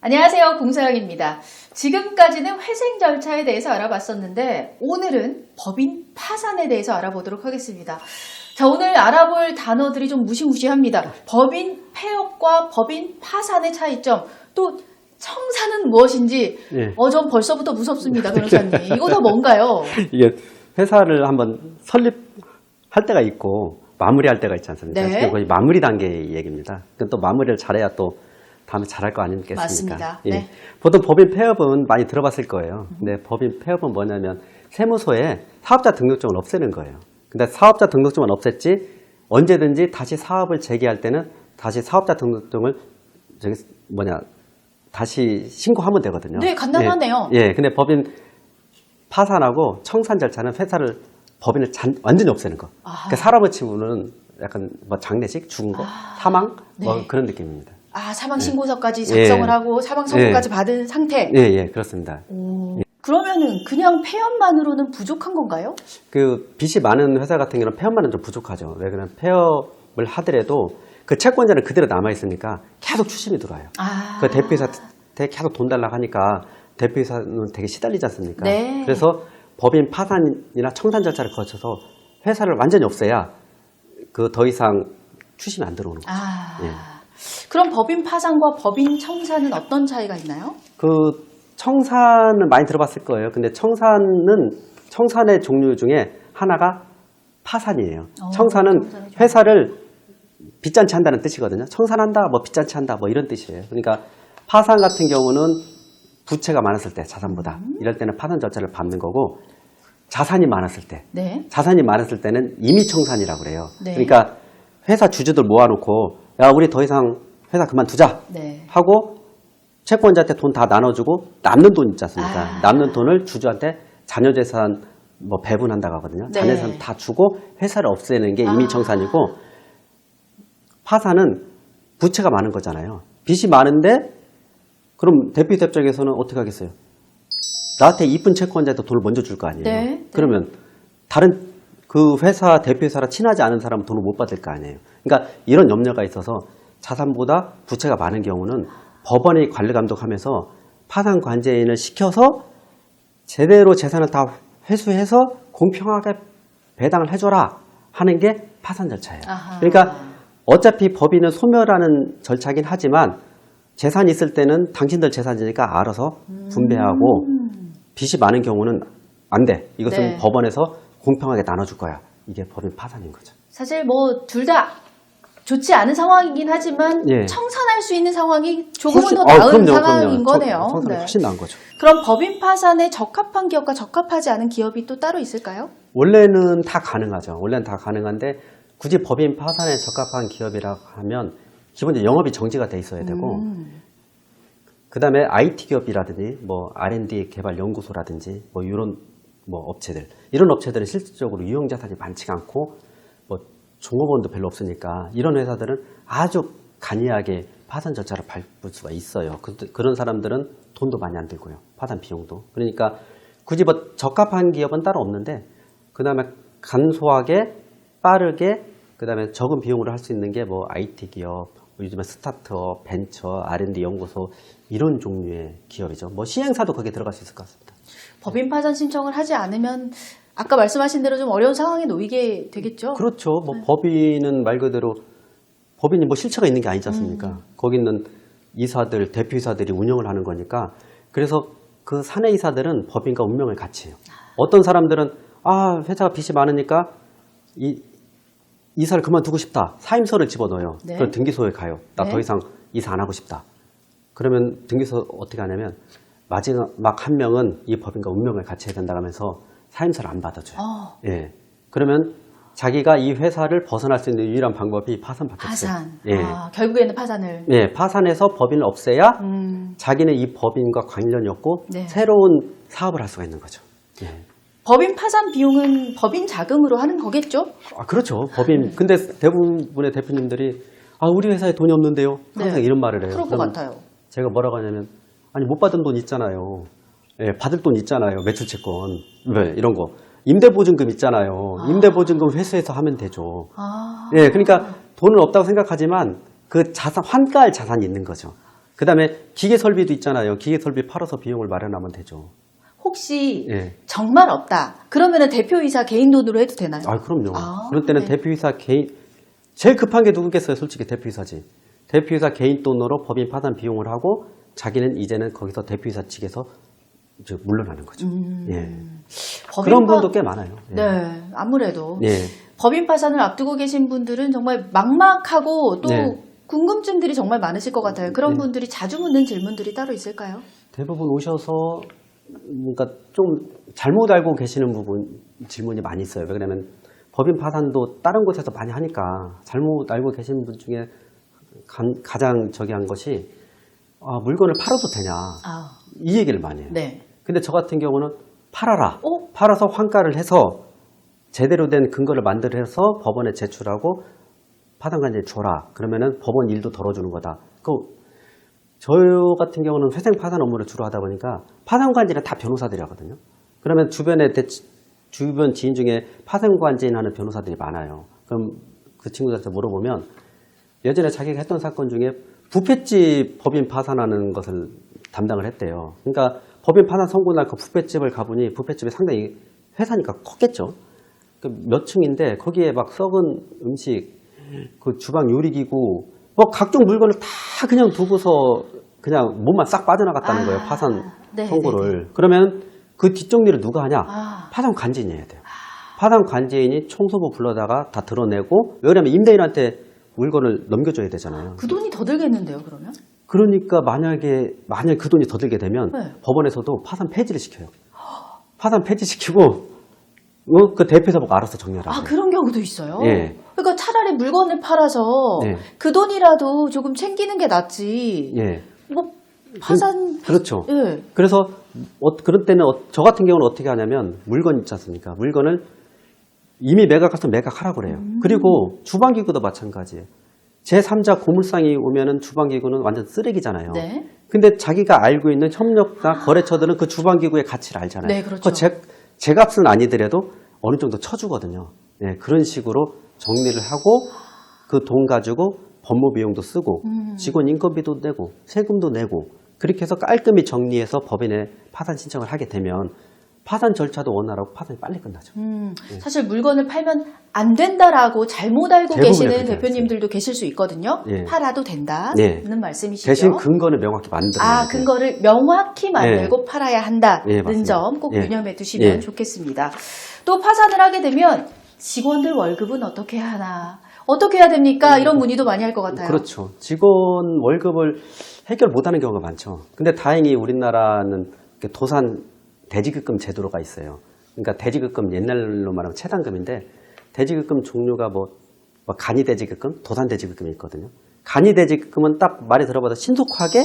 안녕하세요. 공서영입니다. 지금까지는 회생 절차에 대해서 알아봤었는데 오늘은 법인 파산에 대해서 알아보도록 하겠습니다. 자, 오늘 알아볼 단어들이 좀 무시무시합니다. 법인 폐업과 법인 파산의 차이점, 또 청산은 무엇인지 전 벌써부터 무섭습니다. 변호사님. 이거 다 뭔가요? 이게 회사를 한번 설립할 때가 있고 마무리할 때가 있지 않습니까? 네. 지금 거의 마무리 단계의 얘기입니다. 또 마무리를 잘해야 또 다음에 잘할 거 아니겠습니까? 맞습니다. 예. 네. 보통 법인 폐업은 많이 들어봤을 거예요. 근데 법인 폐업은 뭐냐면 세무서에 사업자 등록증을 없애는 거예요. 근데 사업자 등록증은 없앴지 언제든지 다시 사업을 재개할 때는 다시 사업자 등록증을 다시 신고하면 되거든요. 네, 간단하네요. 예, 근데 법인 파산하고 청산 절차는 회사를 법인을 완전히 없애는 거. 그러니까 사람을 치고는 약간 뭐 장례식, 죽은 거, 사망 뭐 네. 그런 느낌입니다. 사망 신고서까지 작성을 하고 사망 선고까지 받은 상태. 예, 그렇습니다. 그러면은 그냥 폐업만으로는 부족한 건가요? 그 빚이 많은 회사 같은 경우는 폐업만은 좀 부족하죠. 왜 그러면 폐업을 하더라도 그 채권자는 그대로 남아 있으니까 계속 추심이 들어와요. 그 대표이사한테 계속 돈 달라고 하니까 대표이사는 되게 시달리지 않습니까? 네. 그래서 법인 파산이나 청산 절차를 거쳐서 회사를 완전히 없애야 그 더 이상 추심이 안 들어오는 거죠. 예. 그럼 법인 파산과 법인 청산은 어떤 차이가 있나요? 그 청산은 많이 들어봤을 거예요. 근데 청산의 종류 중에 하나가 파산이에요. 청산은 회사를 빚잔치 한다는 뜻이거든요. 청산한다, 뭐 빚잔치 한다, 뭐 이런 뜻이에요. 그러니까 파산 같은 경우는 부채가 많았을 때 자산보다 이럴 때는 파산 절차를 밟는 거고, 자산이 많았을 때, 자산이 많았을 때는 임의청산이라고 그래요. 그러니까 회사 주주들 모아놓고 야, 우리 더 이상 회사 그만두자 하고 채권자한테 돈 다 나눠주고 남는 돈 있지 않습니까? 남는 돈을 주주한테 자녀재산 뭐 배분한다고 하거든요. 자녀재산 다 주고 회사를 없애는 게 임의청산이고, 파산은 부채가 많은 거잖아요. 빚이 많은데 그럼 대표이사 입장에서는 어떻게 하겠어요? 나한테 이쁜 채권자한테 돈을 먼저 줄 거 아니에요. 그러면 다른 그 회사 대표이사랑 친하지 않은 사람은 돈을 못 받을 거 아니에요. 그러니까 이런 염려가 있어서 자산보다 부채가 많은 경우는 법원이 관리 감독하면서 파산 관제인을 시켜서 제대로 재산을 다 회수해서 공평하게 배당을 해줘라 하는 게 파산 절차예요. 그러니까 어차피 법인은 소멸하는 절차긴 하지만 재산이 있을 때는 당신들 재산이니까 알아서 분배하고, 빚이 많은 경우는 안 돼. 이것은 법원에서 공평하게 나눠줄 거야. 이게 법인 파산인 거죠. 사실 뭐 둘 다 좋지 않은 상황이긴 하지만 청산할 수 있는 상황이 조금은 더 나은 상황인 거네요. 청산이 훨씬 나은 거죠. 그럼 법인 파산에 적합한 기업과 적합하지 않은 기업이 또 따로 있을까요? 원래는 다 가능하죠. 원래는 다 가능한데 굳이 법인 파산에 적합한 기업이라고 하면 기본적으로 영업이 정지가 돼 있어야 되고, 그 다음에 IT 기업이라든지 뭐 R&D 개발 연구소라든지 뭐 이런 뭐 업체들, 이런 업체들은 실질적으로 유형자산이 많지가 않고 뭐 종업원도 별로 없으니까 이런 회사들은 아주 간이하게 파산 절차를 밟을 수가 있어요. 그런 사람들은 돈도 많이 안 들고요. 파산 비용도. 그러니까 굳이 뭐 적합한 기업은 따로 없는데, 그 다음에 간소하게 빠르게 그 다음에 적은 비용으로 할 수 있는 게 뭐 IT 기업, 요즘에 스타트업, 벤처, R&D 연구소 이런 종류의 기업이죠. 뭐 시행사도 거기에 들어갈 수 있을 것 같습니다. 법인 파산 신청을 하지 않으면 아까 말씀하신 대로 좀 어려운 상황에 놓이게 되겠죠? 그렇죠. 뭐 법인은 말 그대로 법인이 뭐 실체가 있는 게 아니지 않습니까? 거기 있는 이사들, 대표이사들이 운영을 하는 거니까. 그래서 그 사내이사들은 법인과 운명을 같이 해요. 어떤 사람들은 회사가 빚이 많으니까 이사를 그만두고 싶다. 사임서를 집어넣어요. 그럼 등기소에 가요. 나 더 이상 이사 안 하고 싶다. 그러면 등기소 어떻게 하냐면 마지막 한 명은 이 법인과 운명을 같이 해야 된다고 하면서 사임서를 안 받아줘요. 그러면 자기가 이 회사를 벗어날 수 있는 유일한 방법이 파산밖에 없어요. 결국에는 파산을. 파산해서 법인을 없애야 자기는 이 법인과 관련이 없고 새로운 사업을 할 수가 있는 거죠. 법인 파산 비용은 법인 자금으로 하는 거겠죠? 그렇죠. 법인. 근데 대부분의 대표님들이 우리 회사에 돈이 없는데요. 항상 이런 말을 해요. 그럴 것 같아요. 제가 뭐라고 하냐면 못 받은 돈 있잖아요. 받을 돈 있잖아요. 매출채권. 왜? 이런 거. 임대보증금 있잖아요. 임대보증금 회수해서 하면 되죠. 그러니까 돈은 없다고 생각하지만 그 자산, 환가할 자산이 있는 거죠. 그다음에 기계 설비도 있잖아요. 기계 설비 팔아서 비용을 마련하면 되죠. 혹시 예. 정말 없다. 그러면은 대표이사 개인 돈으로 해도 되나요? 아, 그럼요. 아, 그럴 때는 네. 대표이사 개인, 제일 급한 게 누구겠어요? 솔직히 대표이사지. 대표이사 개인 돈으로 법인 파산 비용을 하고 자기는 이제는 거기서 대표이사 측에서 이제 물러나는 거죠. 예. 그런 분도 꽤 많아요. 예. 네, 아무래도 예. 법인 파산을 앞두고 계신 분들은 정말 막막하고 또 네. 궁금증들이 정말 많으실 것 같아요. 그런 네. 분들이 자주 묻는 질문들이 따로 있을까요? 대부분 오셔서 그러니까 좀 잘못 알고 계시는 부분 질문이 많이 있어요. 왜냐면 법인 파산도 다른 곳에서 많이 하니까 잘못 알고 계시는 분 중에 가장 저기 한 것이 물건을 팔아도 되냐 아, 이 얘기를 많이 해요. 네. 근데 저 같은 경우는 팔아라. 어? 팔아서 환가를 해서 제대로 된 근거를 만들어서 법원에 제출하고 파산관제에 줘라. 그러면은 법원 일도 덜어주는 거다. 저 같은 경우는 회생 파산 업무를 주로 하다 보니까 파산관제는 다 변호사들이 하거든요. 그러면 주변 지인 중에 파산관제인 하는 변호사들이 많아요. 그럼 그 친구들한테 물어보면 예전에 자기가 했던 사건 중에 부패집 법인 파산하는 것을 담당을 했대요. 그러니까 법인 파산 선고 날 그 부패집을 가보니 부패집이 상당히 회사니까 컸겠죠. 몇 층인데 거기에 막 썩은 음식, 그 주방 요리기구, 뭐 각종 물건을 다 그냥 두고서 그냥 몸만 싹 빠져나갔다는 거예요. 파산 네, 선고를. 네, 네. 그러면 그 뒷정리를 누가 하냐? 아. 파산 관제인이 해야 돼요. 파산 관제인이 청소부 불러다가 다 드러내고, 왜냐면 임대인한테 물건을 넘겨줘야 되잖아요. 그 돈이 더 들겠는데요, 그러면? 그러니까 만약 그 돈이 더 들게 되면 네. 법원에서도 파산 폐지를 시켜요. 파산 폐지시키고 그 대표이사 보고 알아서 정리하라고. 아, 그런 경우도 있어요? 예. 그러니까 차라리 물건을 팔아서 예. 그 돈이라도 조금 챙기는 게 낫지. 예. 뭐 파산. 그렇죠. 예. 그래서 그런 때는 저 같은 경우는 어떻게 하냐면 물건 있지 않습니까? 물건을 이미 매각했으면 매각하라고 그래요. 그리고 주방기구도 마찬가지예요. 제3자 고물상이 오면은 주방기구는 완전 쓰레기잖아요. 네. 근데 자기가 알고 있는 협력사 거래처들은 그 주방기구의 가치를 알잖아요. 네, 그렇죠. 제 값은 아니더라도 어느 정도 쳐주거든요. 네, 그런 식으로 정리를 하고 그 돈 가지고 법무 비용도 쓰고 직원 인건비도 내고 세금도 내고 그렇게 해서 깔끔히 정리해서 법인에 파산 신청을 하게 되면 파산 절차도 원활하고 파산이 빨리 끝나죠. 사실 물건을 팔면 안 된다라고 잘못 알고 대부분의 계시는 그렇게 대표님들도 계실 수 있거든요. 예. 팔아도 된다는 예. 말씀이시죠. 대신 근거는 명확히 만들어야 돼요. 근거를 명확히 만들고 팔아야 한다는 예, 맞습니다. 점 꼭 예. 유념해 두시면 예. 좋겠습니다. 또 파산을 하게 되면 직원들 월급은 어떻게 하나? 어떻게 해야 됩니까? 이런 문의도 많이 할 것 같아요. 그렇죠. 직원 월급을 해결 못하는 경우가 많죠. 근데 다행히 우리나라는 도산 대지급금 제도가 있어요. 그러니까 대지급금 옛날로 말하면 체당금인데 대지급금 종류가 뭐 간이대지급금, 도산대지급금이 있거든요. 간이대지급금은 딱 말이 들어봐도 신속하게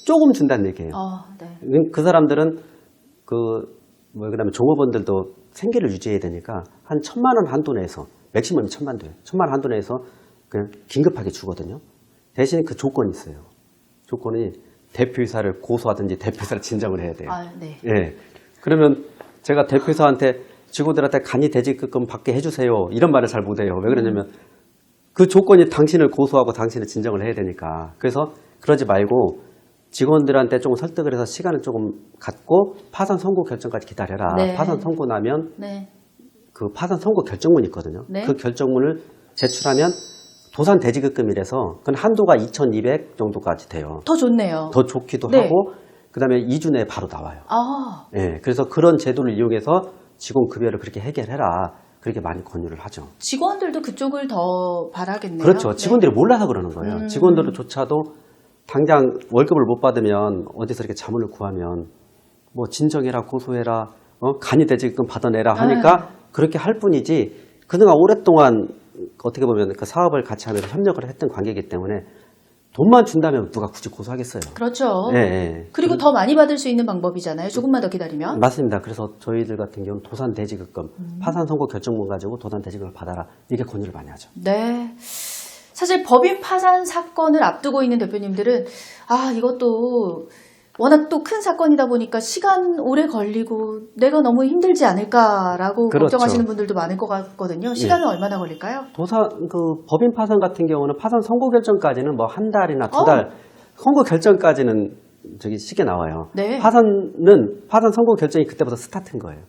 조금 준다는 얘기예요. 네. 그 사람들은 그다음에 종업원들도 생계를 유지해야 되니까 한 1,000만 원 한도 내에서 맥시멈 1,000만 돼요. 1,000만 원 한도 내에서 그냥 긴급하게 주거든요. 대신 그 조건이 있어요. 조건이 대표이사를 고소하든지 대표이사를 진정을 해야 돼요. 네. 예. 그러면 제가 대표이사한테 직원들한테 간이 대지급금 받게 해주세요. 이런 말을 잘 못해요. 왜 그러냐면 그 조건이 당신을 고소하고 당신을 진정을 해야 되니까. 그래서 그러지 말고 직원들한테 조금 설득을 해서 시간을 조금 갖고 파산 선고 결정까지 기다려라. 네. 파산 선고 나면 네. 그 파산 선고 결정문이 있거든요. 네. 그 결정문을 제출하면 도산 대지급금이라서 그건 한도가 2,200 정도까지 돼요. 더 좋네요. 더 좋기도 네. 하고 그다음에 2주 내에 바로 나와요. 아, 예, 그래서 그런 제도를 이용해서 직원 급여를 그렇게 해결해라. 그렇게 많이 권유를 하죠. 직원들도 그쪽을 더 바라겠네요. 그렇죠. 직원들이 몰라서 그러는 거예요. 직원들조차도 당장 월급을 못 받으면 어디서 이렇게 자문을 구하면 뭐 진정해라, 고소해라, 간이 대지급금 받아내라 하니까 그렇게 할 뿐이지 그동안 오랫동안 어떻게 보면 그 사업을 같이 하면서 협력을 했던 관계이기 때문에 돈만 준다면 누가 굳이 고소하겠어요. 그렇죠. 예, 예. 그리고 더 많이 받을 수 있는 방법이잖아요. 조금만 더 기다리면. 맞습니다. 그래서 저희들 같은 경우는 도산 대지급금, 파산 선고 결정문 가지고 도산 대지급금을 받아라. 이게 권유를 많이 하죠. 네. 사실 법인 파산 사건을 앞두고 있는 대표님들은 이것도 워낙 또 큰 사건이다 보니까 시간 오래 걸리고 내가 너무 힘들지 않을까라고 그렇죠. 걱정하시는 분들도 많을 것 같거든요. 시간은 얼마나 걸릴까요? 법인 파산 같은 경우는 파산 선고 결정까지는 뭐 한 달이나 두 달 선고 결정까지는 저기 쉽게 나와요. 네. 파산 선고 결정이 그때부터 스타트인 거예요.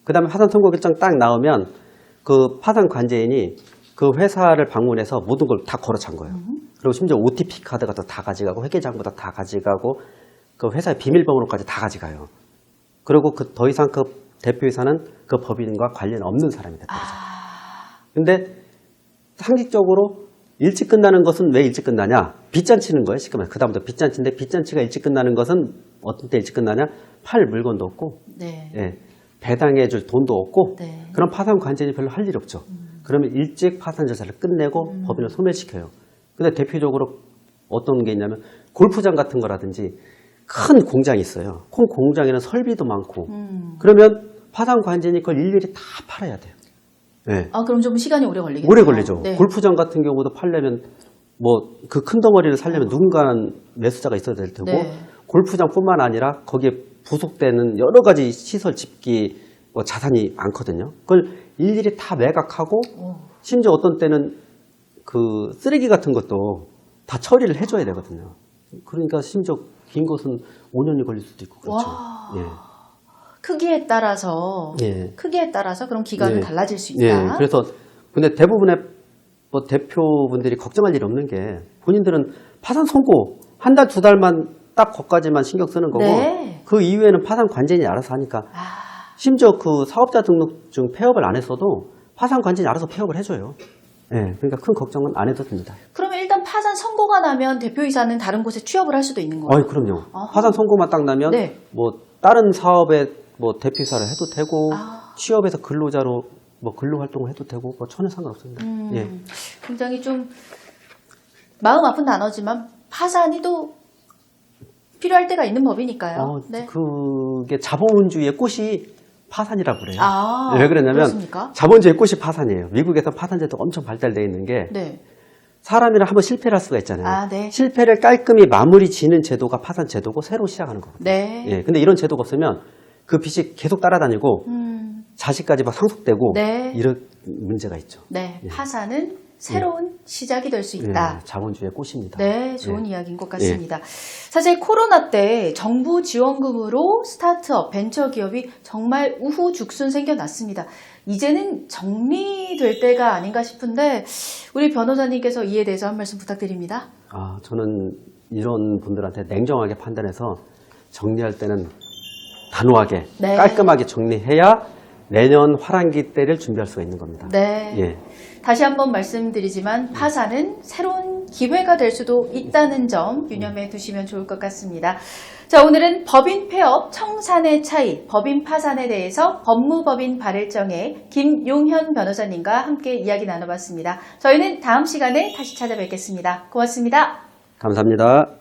그 다음에 파산 선고 결정 딱 나오면 그 파산 관제인이 그 회사를 방문해서 모든 걸 다 걸어찬 거예요. 그리고 심지어 OTP 카드 같은 거 다 가져가고 회계장부도 다 가져가고 그 회사의 비밀번호까지 다 가져가요. 그리고 더 이상 그 대표이사는 그 법인과 관련 없는 사람이 됐다. 근데 상식적으로 일찍 끝나는 것은 왜 일찍 끝나냐? 빚잔치는 거예요. 쉽게 말해서. 그다음부터 빚잔치인데 빚잔치가 일찍 끝나는 것은 어떤 때 일찍 끝나냐? 팔 물건도 없고 네. 예, 배당해 줄 돈도 없고 네. 그런 파산 관제인이 별로 할 일이 없죠. 그러면 일찍 파산 절차를 끝내고 법인을 소멸시켜요. 근데 대표적으로 어떤 게 있냐면 골프장 같은 거라든지 큰 공장이 있어요. 큰 공장에는 설비도 많고 그러면 파산 관제인이 그걸 일일이 다 팔아야 돼요. 네. 아, 그럼 좀 시간이 오래 걸리겠네요. 오래 걸리죠. 네. 골프장 같은 경우도 팔려면 뭐 그 큰 덩어리를 살려면 누군가는 매수자가 있어야 될 테고 네. 골프장뿐만 아니라 거기에 부속되는 여러 가지 시설 집기 뭐 자산이 많거든요. 그걸 일일이 다 매각하고 심지어 어떤 때는 그 쓰레기 같은 것도 다 처리를 해줘야 되거든요. 그러니까 심지어 긴 것은 5년이 걸릴 수도 있고 그렇죠. 와. 예. 크기에 따라서 예. 그럼 기간은 예. 달라질 수 예. 있다. 그래서 근데 대부분의 뭐 대표분들이 걱정할 일이 없는 게 본인들은 파산 선고 한 달, 두 달만 딱 거기까지만 신경 쓰는 거고 네. 그 이후에는 파산 관제인이 알아서 하니까 심지어 그 사업자 등록증 폐업을 안 했어도 파산 관제인이 알아서 폐업을 해줘요. 예. 그러니까 큰 걱정은 안 해도 됩니다. 그러면 일단 파산 선고가 나면 대표이사는 다른 곳에 취업을 할 수도 있는 거예요? 그럼요. 아하. 파산 선고만 딱 나면 네. 뭐 다른 사업에 뭐 대표이사를 해도 되고 아. 취업해서 근로자로 뭐 근로 활동을 해도 되고 뭐 전혀 상관없습니다. 예. 굉장히 좀 마음 아픈 단어지만 파산이 또 필요할 때가 있는 법이니까요. 네. 그게 자본주의의 꽃이 파산이라고 그래요. 아, 왜 그러냐면 그렇습니까? 자본주의의 꽃이 파산이에요. 미국에서 파산제도가 엄청 발달되어 있는 게 네. 사람이랑 한번 실패를 할 수가 있잖아요. 아, 네. 실패를 깔끔히 마무리 지는 제도가 파산 제도고 새로 시작하는 거거든요. 네. 예, 근데 이런 제도가 없으면 그 빚이 계속 따라다니고 자식까지 막 상속되고 네. 이런 문제가 있죠. 네. 파산은 새로운 시작이 될 수 있다. 예, 자본주의의 꽃입니다. 네, 좋은 예. 이야기인 것 같습니다. 사실 코로나 때 정부 지원금으로 스타트업, 벤처기업이 정말 우후죽순 생겨났습니다. 이제는 정리될 때가 아닌가 싶은데 우리 변호사님께서 이에 대해서 한 말씀 부탁드립니다. 저는 이런 분들한테 냉정하게 판단해서 정리할 때는 단호하게 네. 깔끔하게 정리해야 내년 화랑기 때를 준비할 수가 있는 겁니다. 네. 예. 다시 한번 말씀드리지만 파산은 새로운 기회가 될 수도 있다는 점 유념해 두시면 좋을 것 같습니다. 자, 오늘은 법인 폐업, 청산의 차이, 법인 파산에 대해서 법무법인 발일정의 김용현 변호사님과 함께 이야기 나눠봤습니다. 저희는 다음 시간에 다시 찾아뵙겠습니다. 고맙습니다. 감사합니다.